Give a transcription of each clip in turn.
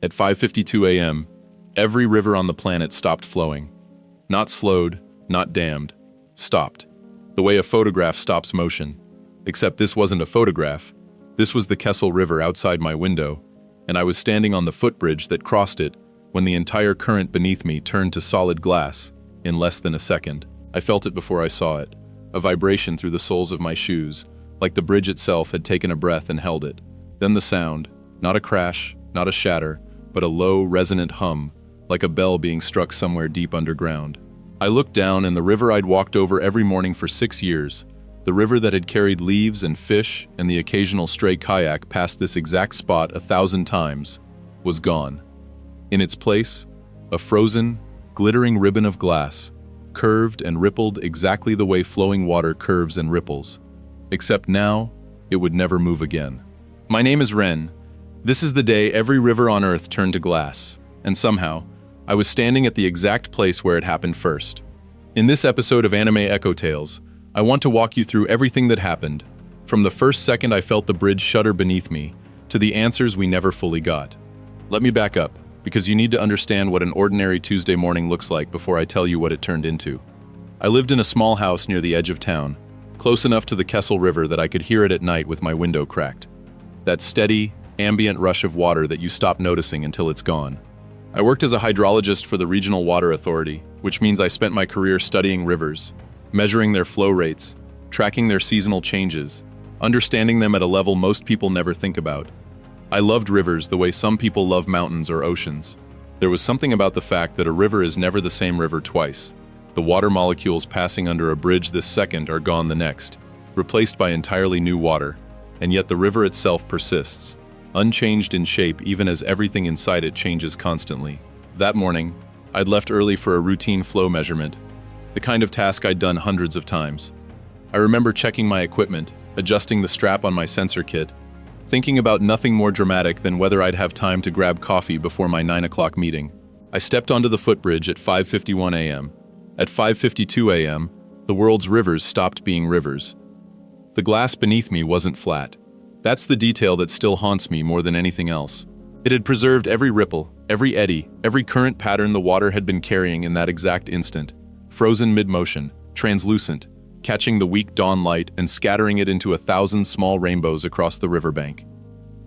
At 5:52 a.m., every river on the planet stopped flowing. Not slowed, not dammed. Stopped. The way a photograph stops motion. Except this wasn't a photograph. This was the Kessel River outside my window, and I was standing on the footbridge that crossed it when the entire current beneath me turned to solid glass in less than a second. I felt it before I saw it, a vibration through the soles of my shoes, like the bridge itself had taken a breath and held it. Then the sound, not a crash, not a shatter, but a low, resonant hum, like a bell being struck somewhere deep underground. I looked down, and the river I'd walked over every morning for 6 years, the river that had carried leaves and fish and the occasional stray kayak past this exact spot 1,000 times, was gone. In its place, a frozen, glittering ribbon of glass, curved and rippled exactly the way flowing water curves and ripples. Except now, it would never move again. My name is Ren. This is the day every river on Earth turned to glass, and somehow, I was standing at the exact place where it happened first. In this episode of Anime Echo Tales, I want to walk you through everything that happened, from the first second I felt the bridge shudder beneath me, to the answers we never fully got. Let me back up, because you need to understand what an ordinary Tuesday morning looks like before I tell you what it turned into. I lived in a small house near the edge of town, close enough to the Kessel River that I could hear it at night with my window cracked. That steady, ambient rush of water that you stop noticing until it's gone. I worked as a hydrologist for the Regional Water Authority, which means I spent my career studying rivers, measuring their flow rates, tracking their seasonal changes, understanding them at a level most people never think about. I loved rivers the way some people love mountains or oceans. There was something about the fact that a river is never the same river twice. The water molecules passing under a bridge this second are gone the next, replaced by entirely new water, and yet the river itself persists, unchanged in shape even as everything inside it changes constantly. That morning, I'd left early for a routine flow measurement, the kind of task I'd done hundreds of times. I remember checking my equipment, adjusting the strap on my sensor kit, thinking about nothing more dramatic than whether I'd have time to grab coffee before my 9 o'clock meeting. I stepped onto the footbridge at 5:51 a.m. At 5:52 a.m., the world's rivers stopped being rivers. The glass beneath me wasn't flat. That's the detail that still haunts me more than anything else. It had preserved every ripple, every eddy, every current pattern the water had been carrying in that exact instant, frozen mid-motion, translucent, catching the weak dawn light and scattering it into 1,000 small rainbows across the riverbank.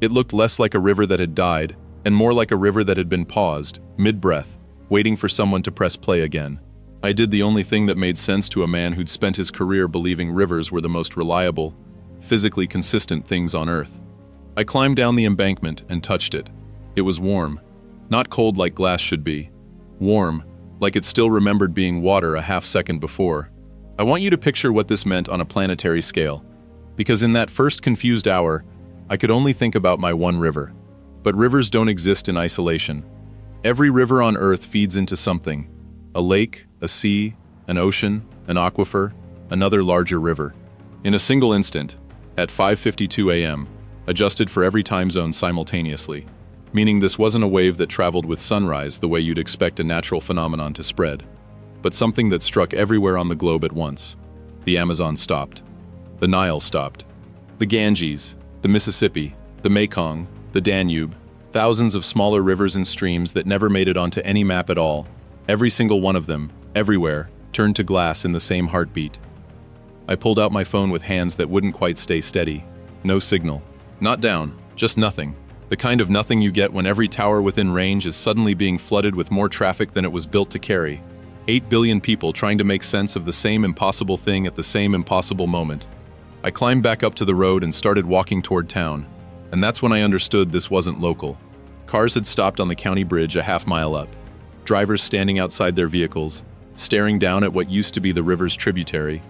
It looked less like a river that had died, and more like a river that had been paused, mid-breath, waiting for someone to press play again. I did the only thing that made sense to a man who'd spent his career believing rivers were the most reliable, physically consistent things on Earth. I climbed down the embankment and touched it. It was warm. Not cold like glass should be. Warm, like it still remembered being water a half second before. I want you to picture what this meant on a planetary scale, because in that first confused hour, I could only think about my one river. But rivers don't exist in isolation. Every river on Earth feeds into something. A lake, a sea, an ocean, an aquifer, another larger river. In a single instant, at 5:52 a.m., adjusted for every time zone simultaneously, meaning this wasn't a wave that traveled with sunrise the way you'd expect a natural phenomenon to spread, but something that struck everywhere on the globe at once. The Amazon stopped. The Nile stopped. The Ganges, the Mississippi, the Mekong, the Danube, thousands of smaller rivers and streams that never made it onto any map at all, every single one of them, everywhere, turned to glass in the same heartbeat. I pulled out my phone with hands that wouldn't quite stay steady. No signal. Not down, just nothing. The kind of nothing you get when every tower within range is suddenly being flooded with more traffic than it was built to carry. 8 billion people trying to make sense of the same impossible thing at the same impossible moment. I climbed back up to the road and started walking toward town, and that's when I understood this wasn't local. Cars had stopped on the county bridge a half mile up. Drivers standing outside their vehicles, staring down at what used to be the river's tributary,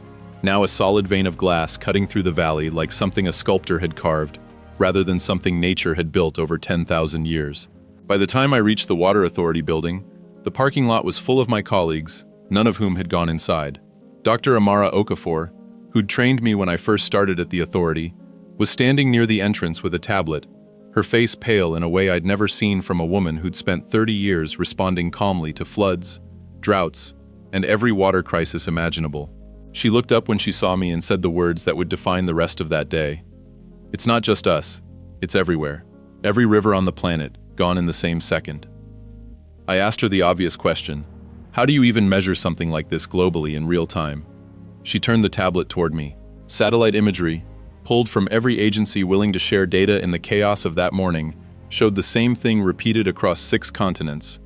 now a solid vein of glass cutting through the valley like something a sculptor had carved, rather than something nature had built over 10,000 years. By the time I reached the Water Authority building, the parking lot was full of my colleagues, none of whom had gone inside. Dr. Amara Okafor, who'd trained me when I first started at the authority, was standing near the entrance with a tablet, her face pale in a way I'd never seen from a woman who'd spent 30 years responding calmly to floods, droughts, and every water crisis imaginable. She looked up when she saw me and said the words that would define the rest of that day. It's not just us. It's everywhere. Every river on the planet, gone in the same second. I asked her the obvious question: how do you even measure something like this globally in real time? She turned the tablet toward me. Satellite imagery, pulled from every agency willing to share data in the chaos of that morning, showed the same thing repeated across 6 continents.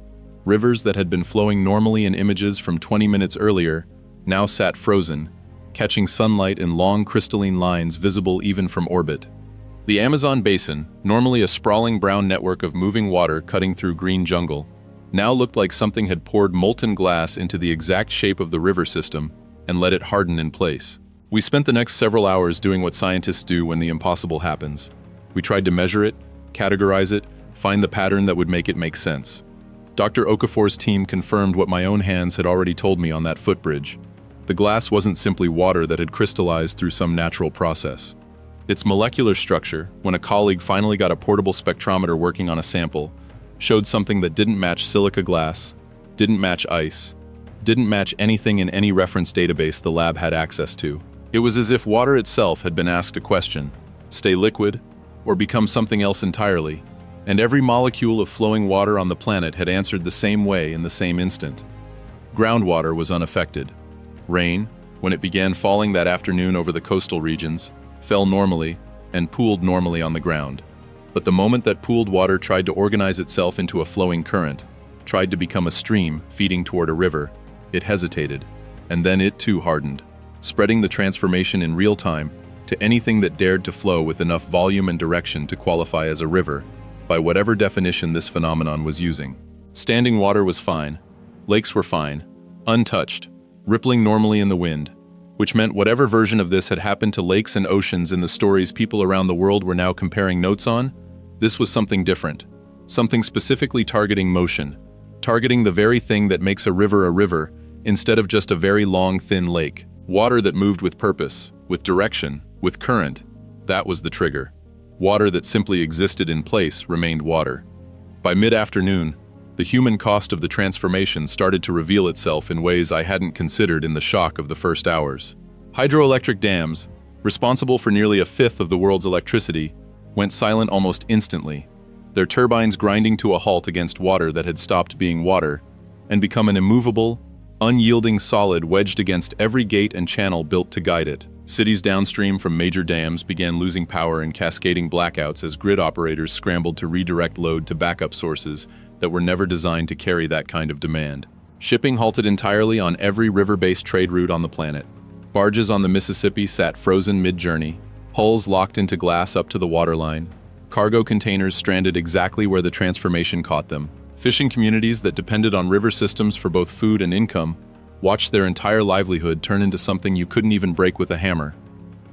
Rivers that had been flowing normally in images from 20 minutes earlier now sat frozen, catching sunlight in long crystalline lines visible even from orbit. The Amazon basin, normally a sprawling brown network of moving water cutting through green jungle, now looked like something had poured molten glass into the exact shape of the river system and let it harden in place. We spent the next several hours doing what scientists do when the impossible happens. We tried to measure it, categorize it, find the pattern that would make it make sense. Dr. Okafor's team confirmed what my own hands had already told me on that footbridge. The glass wasn't simply water that had crystallized through some natural process. Its molecular structure, when a colleague finally got a portable spectrometer working on a sample, showed something that didn't match silica glass, didn't match ice, didn't match anything in any reference database the lab had access to. It was as if water itself had been asked a question: stay liquid, or become something else entirely, and every molecule of flowing water on the planet had answered the same way in the same instant. Groundwater was unaffected. Rain, when it began falling that afternoon over the coastal regions, fell normally and pooled normally on the ground. But the moment that pooled water tried to organize itself into a flowing current, tried to become a stream feeding toward a river, it hesitated, and then it too hardened, spreading the transformation in real time to anything that dared to flow with enough volume and direction to qualify as a river, by whatever definition this phenomenon was using. Standing water was fine, lakes were fine, untouched, rippling normally in the wind, which meant whatever version of this had happened to lakes and oceans in the stories people around the world were now comparing notes on, this was something different, something specifically targeting motion, targeting the very thing that makes a river, instead of just a very long, thin lake. Water that moved with purpose, with direction, with current. That was the trigger. Water that simply existed in place remained water. By mid-afternoon, the human cost of the transformation started to reveal itself in ways I hadn't considered in the shock of the first hours. Hydroelectric dams, responsible for nearly a fifth of the world's electricity, went silent almost instantly, their turbines grinding to a halt against water that had stopped being water and become an immovable, unyielding solid wedged against every gate and channel built to guide it. Cities downstream from major dams began losing power and cascading blackouts as grid operators scrambled to redirect load to backup sources that were never designed to carry that kind of demand. Shipping halted entirely on every river-based trade route on the planet. Barges on the Mississippi sat frozen mid-journey, hulls locked into glass up to the waterline, cargo containers stranded exactly where the transformation caught them. Fishing communities that depended on river systems for both food and income watched their entire livelihood turn into something you couldn't even break with a hammer.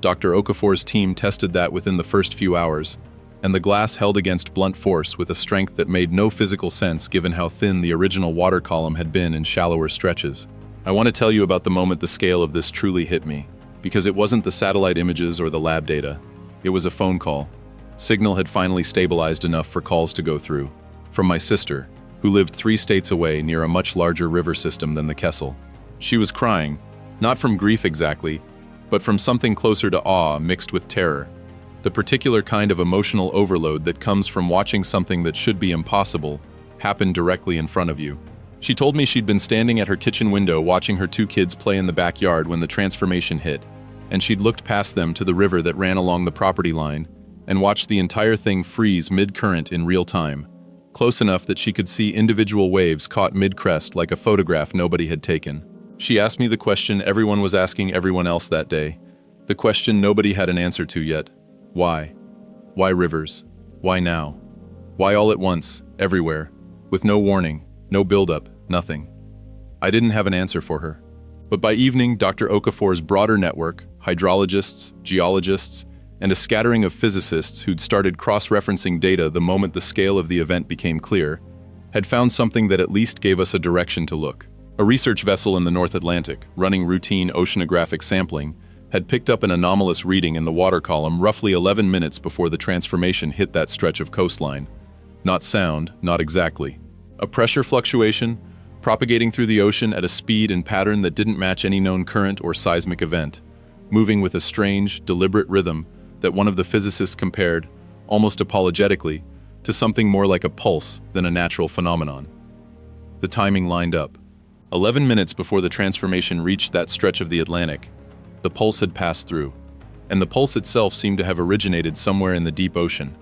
Dr. Okafor's team tested that within the first few hours, and the glass held against blunt force with a strength that made no physical sense given how thin the original water column had been in shallower stretches. I want to tell you about the moment the scale of this truly hit me, because it wasn't the satellite images or the lab data. It was a phone call. Signal had finally stabilized enough for calls to go through. From my sister, who lived 3 states away near a much larger river system than the Kessel. She was crying, not from grief exactly, but from something closer to awe mixed with terror, the particular kind of emotional overload that comes from watching something that should be impossible happen directly in front of you. She told me she'd been standing at her kitchen window watching her 2 kids play in the backyard when the transformation hit, and she'd looked past them to the river that ran along the property line and watched the entire thing freeze mid-current in real time, close enough that she could see individual waves caught mid-crest like a photograph nobody had taken. She asked me the question everyone was asking everyone else that day, the question nobody had an answer to yet. Why? Why rivers? Why now? Why all at once, everywhere, with no warning, no buildup, nothing? I didn't have an answer for her. But by evening, Dr. Okafor's broader network, hydrologists, geologists, and a scattering of physicists who'd started cross-referencing data the moment the scale of the event became clear, had found something that at least gave us a direction to look. A research vessel in the North Atlantic, running routine oceanographic sampling, had picked up an anomalous reading in the water column roughly 11 minutes before the transformation hit that stretch of coastline. Not sound, not exactly. A pressure fluctuation, propagating through the ocean at a speed and pattern that didn't match any known current or seismic event, moving with a strange, deliberate rhythm that one of the physicists compared, almost apologetically, to something more like a pulse than a natural phenomenon. The timing lined up. 11 minutes before the transformation reached that stretch of the Atlantic, the pulse had passed through, and the pulse itself seemed to have originated somewhere in the deep ocean,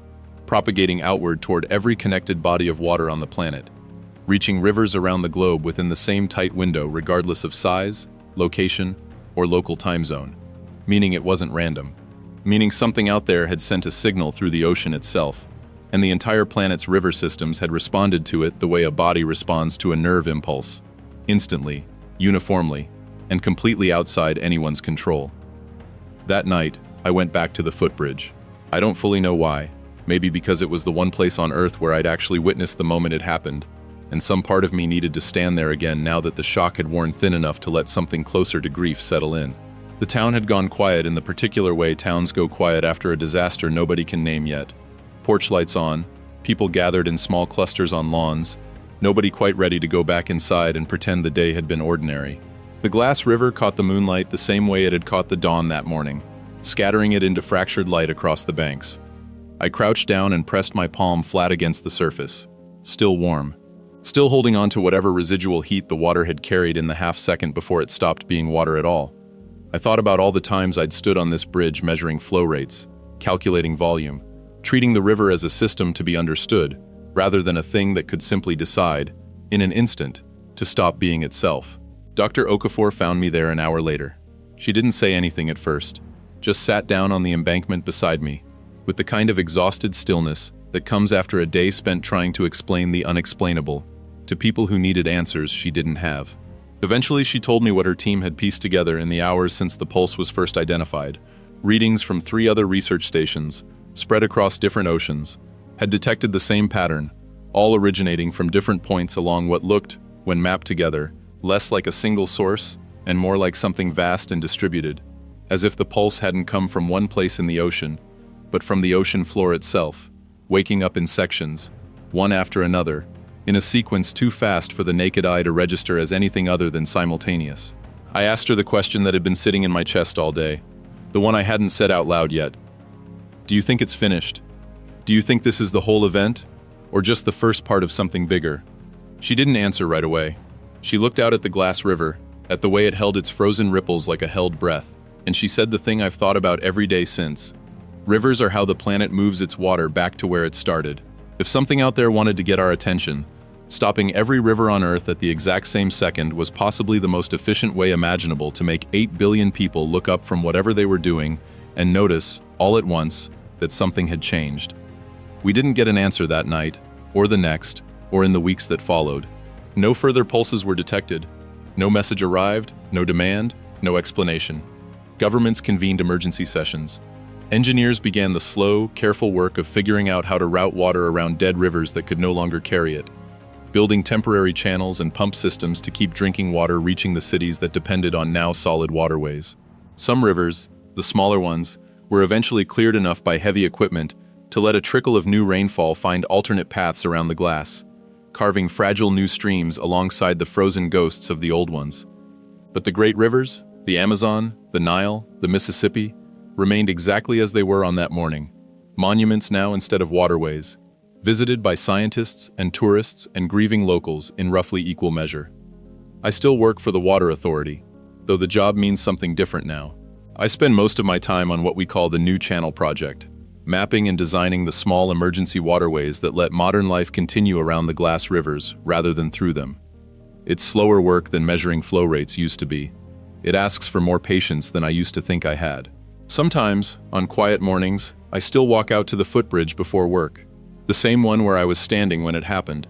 propagating outward toward every connected body of water on the planet, reaching rivers around the globe within the same tight window regardless of size, location, or local time zone, meaning it wasn't random, meaning something out there had sent a signal through the ocean itself, and the entire planet's river systems had responded to it the way a body responds to a nerve impulse, instantly, uniformly, and completely outside anyone's control. That night, I went back to the Footbridge. I don't fully know why, maybe because it was the one place on Earth where I'd actually witnessed the moment it happened, and some part of me needed to stand there again now that the shock had worn thin enough to let something closer to grief settle in. The town had gone quiet in the particular way towns go quiet after a disaster nobody can name yet. Porch lights on, people gathered in small clusters on lawns, nobody quite ready to go back inside and pretend the day had been ordinary. The glass river caught the moonlight the same way it had caught the dawn that morning, scattering it into fractured light across the banks. I crouched down and pressed my palm flat against the surface, still warm, still holding on to whatever residual heat the water had carried in the half-second before it stopped being water at all. I thought about all the times I'd stood on this bridge measuring flow rates, calculating volume, treating the river as a system to be understood, rather than a thing that could simply decide, in an instant, to stop being itself. Dr. Okafor found me there an hour later. She didn't say anything at first, just sat down on the embankment beside me, with the kind of exhausted stillness that comes after a day spent trying to explain the unexplainable to people who needed answers she didn't have. Eventually, she told me what her team had pieced together in the hours since the pulse was first identified. Readings from 3 other research stations, spread across different oceans, had detected the same pattern, all originating from different points along what looked, when mapped together, less like a single source and more like something vast and distributed, as if the pulse hadn't come from one place in the ocean, but from the ocean floor itself, waking up in sections, one after another, in a sequence too fast for the naked eye to register as anything other than simultaneous. I asked her the question that had been sitting in my chest all day, the one I hadn't said out loud yet. Do you think it's finished? Do you think this is the whole event, or just the first part of something bigger? She didn't answer right away. She looked out at the glass river, at the way it held its frozen ripples like a held breath, and she said the thing I've thought about every day since. Rivers are how the planet moves its water back to where it started. If something out there wanted to get our attention, stopping every river on Earth at the exact same second was possibly the most efficient way imaginable to make 8 billion people look up from whatever they were doing and notice, all at once, that something had changed. We didn't get an answer that night, or the next, or in the weeks that followed. No further pulses were detected. No message arrived, no demand, no explanation. Governments convened emergency sessions. Engineers began the slow, careful work of figuring out how to route water around dead rivers that could no longer carry it, building temporary channels and pump systems to keep drinking water reaching the cities that depended on now solid waterways. Some rivers, the smaller ones, were eventually cleared enough by heavy equipment to let a trickle of new rainfall find alternate paths around the glass, carving fragile new streams alongside the frozen ghosts of the old ones. But the great rivers, the Amazon, the Nile, the Mississippi, remained exactly as they were on that morning, monuments now instead of waterways, visited by scientists and tourists and grieving locals in roughly equal measure. I still work for the Water Authority, though the job means something different now. I spend most of my time on what we call the New Channel Project, mapping and designing the small emergency waterways that let modern life continue around the glass rivers rather than through them. It's slower work than measuring flow rates used to be. It asks for more patience than I used to think I had. Sometimes, on quiet mornings, I still walk out to the Footbridge before work, the same one where I was standing when it happened.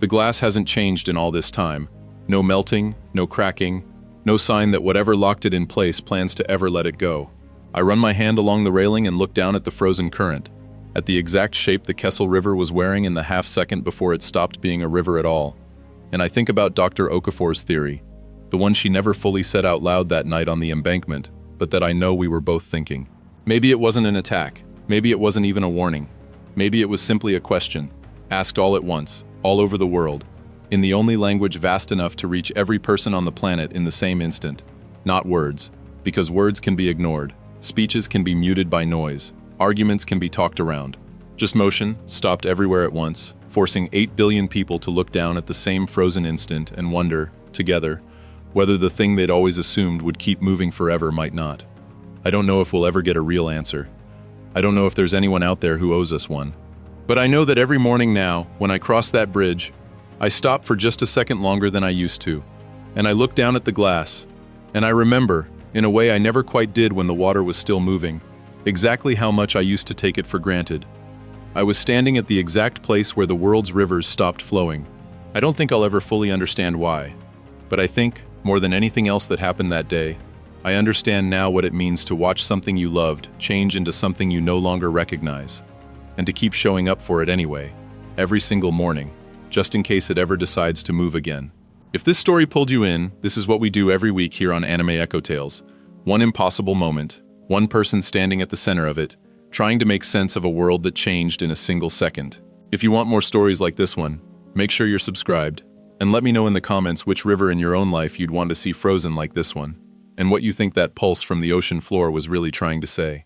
The glass hasn't changed in all this time. No melting, no cracking, no sign that whatever locked it in place plans to ever let it go. I run my hand along the railing and look down at the frozen current, at the exact shape the Kessel River was wearing in the half-second before it stopped being a river at all. And I think about Dr. Okafor's theory, the one she never fully said out loud that night on the embankment, but that I know we were both thinking. Maybe it wasn't an attack. Maybe it wasn't even a warning. Maybe it was simply a question, asked all at once, all over the world, in the only language vast enough to reach every person on the planet in the same instant. Not words, because words can be ignored, speeches can be muted by noise, arguments can be talked around. Just motion, stopped everywhere at once, forcing 8 billion people to look down at the same frozen instant and wonder, together, whether the thing they'd always assumed would keep moving forever might not. I don't know if we'll ever get a real answer. I don't know if there's anyone out there who owes us one. But I know that every morning now, when I cross that bridge, I stop for just a second longer than I used to, and I look down at the glass, and I remember, in a way I never quite did when the water was still moving, exactly how much I used to take it for granted. I was standing at the exact place where the world's rivers stopped flowing. I don't think I'll ever fully understand why, but I think, more than anything else that happened that day, I understand now what it means to watch something you loved change into something you no longer recognize, and to keep showing up for it anyway, every single morning, just in case it ever decides to move again. If this story pulled you in, this is what we do every week here on Anime Echo Tales. One impossible moment, one person standing at the center of it, trying to make sense of a world that changed in a single second. If you want more stories like this one, make sure you're subscribed, and let me know in the comments which river in your own life you'd want to see frozen like this one, and what you think that pulse from the ocean floor was really trying to say.